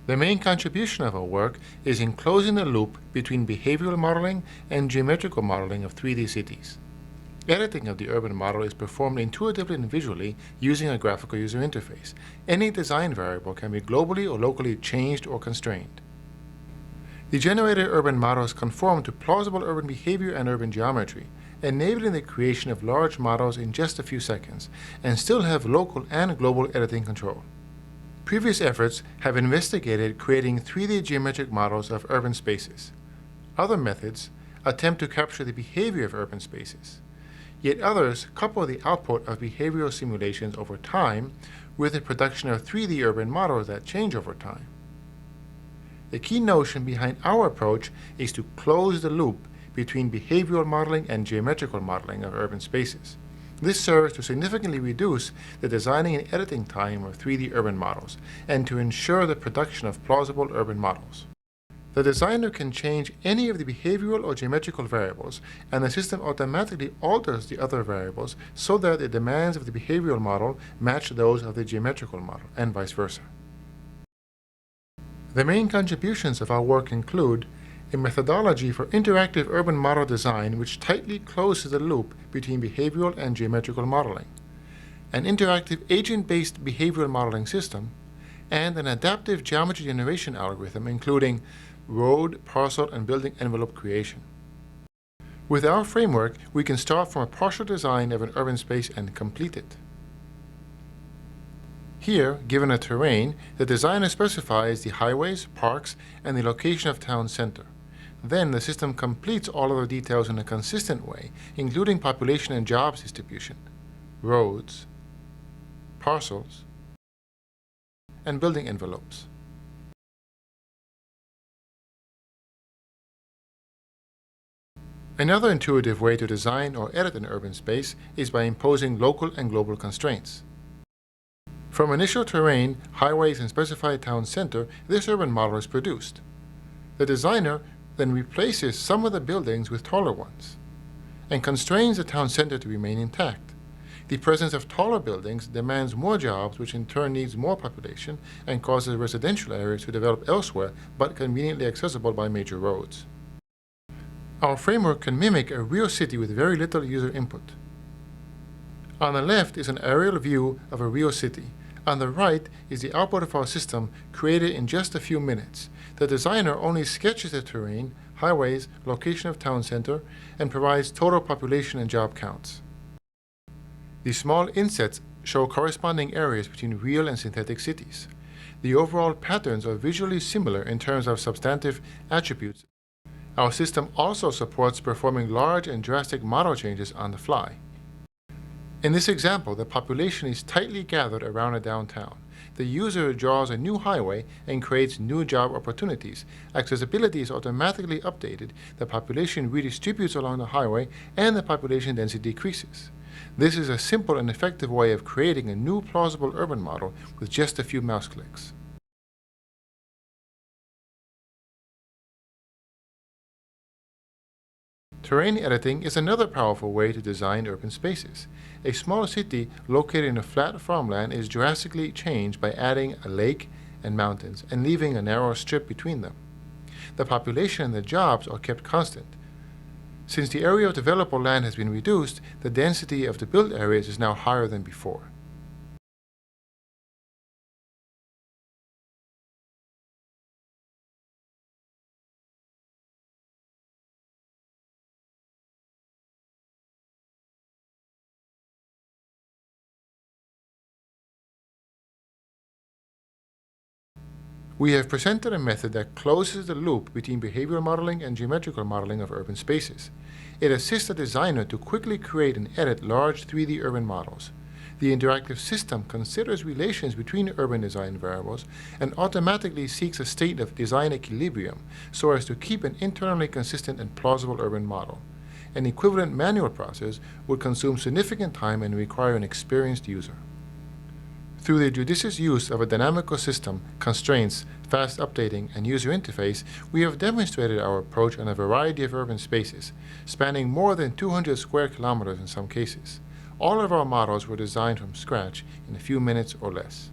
The main contribution of our work is in closing the loop between behavioral modeling and geometrical modeling of 3D cities. Editing of the urban model is performed intuitively and visually using a graphical user interface. Any design variable can be globally or locally changed or constrained. The generated urban models conform to plausible urban behavior and urban geometry, enabling the creation of large models in just a few seconds, and still have local and global editing control. Previous efforts have investigated creating 3D geometric models of urban spaces. Other methods attempt to capture the behavior of urban spaces. Yet others couple the output of behavioral simulations over time with the production of 3D urban models that change over time. The key notion behind our approach is to close the loop between behavioral modeling and geometrical modeling of urban spaces. This serves to significantly reduce the designing and editing time of 3D urban models and to ensure the production of plausible urban models. The designer can change any of the behavioral or geometrical variables, and the system automatically alters the other variables so that the demands of the behavioral model match those of the geometrical model, and vice versa. The main contributions of our work include a methodology for interactive urban model design which tightly closes the loop between behavioral and geometrical modeling, an interactive agent-based behavioral modeling system, and an adaptive geometry generation algorithm including road, parcel, and building envelope creation. With our framework, we can start from a partial design of an urban space and complete it. Here, given a terrain, the designer specifies the highways, parks, and the location of town center. Then the system completes all of the details in a consistent way, including population and jobs distribution, roads, parcels, and building envelopes. Another intuitive way to design or edit an urban space is by imposing local and global constraints. From initial terrain, highways, and specified town center, this urban model is produced. The designer then replaces some of the buildings with taller ones and constrains the town center to remain intact. The presence of taller buildings demands more jobs, which in turn needs more population and causes residential areas to develop elsewhere but conveniently accessible by major roads. Our framework can mimic a real city with very little user input. On the left is an aerial view of a real city. On the right is the output of our system created in just a few minutes. The designer only sketches the terrain, highways, location of town center, and provides total population and job counts. The small insets show corresponding areas between real and synthetic cities. The overall patterns are visually similar in terms of substantive attributes. Our system also supports performing large and drastic model changes on the fly. In this example, the population is tightly gathered around a downtown. The user draws a new highway and creates new job opportunities. Accessibility is automatically updated, the population redistributes along the highway, and the population density decreases. This is a simple and effective way of creating a new plausible urban model with just a few mouse clicks. Terrain editing is another powerful way to design urban spaces. A small city located in a flat farmland is drastically changed by adding a lake and mountains and leaving a narrow strip between them. The population and the jobs are kept constant. Since the area of developable land has been reduced, the density of the built areas is now higher than before. We have presented a method that closes the loop between behavioral modeling and geometrical modeling of urban spaces. It assists the designer to quickly create and edit large 3D urban models. The interactive system considers relations between urban design variables and automatically seeks a state of design equilibrium so as to keep an internally consistent and plausible urban model. An equivalent manual process would consume significant time and require an experienced user. Through the judicious use of a dynamical system, constraints, fast updating, and user interface, we have demonstrated our approach on a variety of urban spaces, spanning more than 200 square kilometers in some cases. All of our models were designed from scratch in a few minutes or less.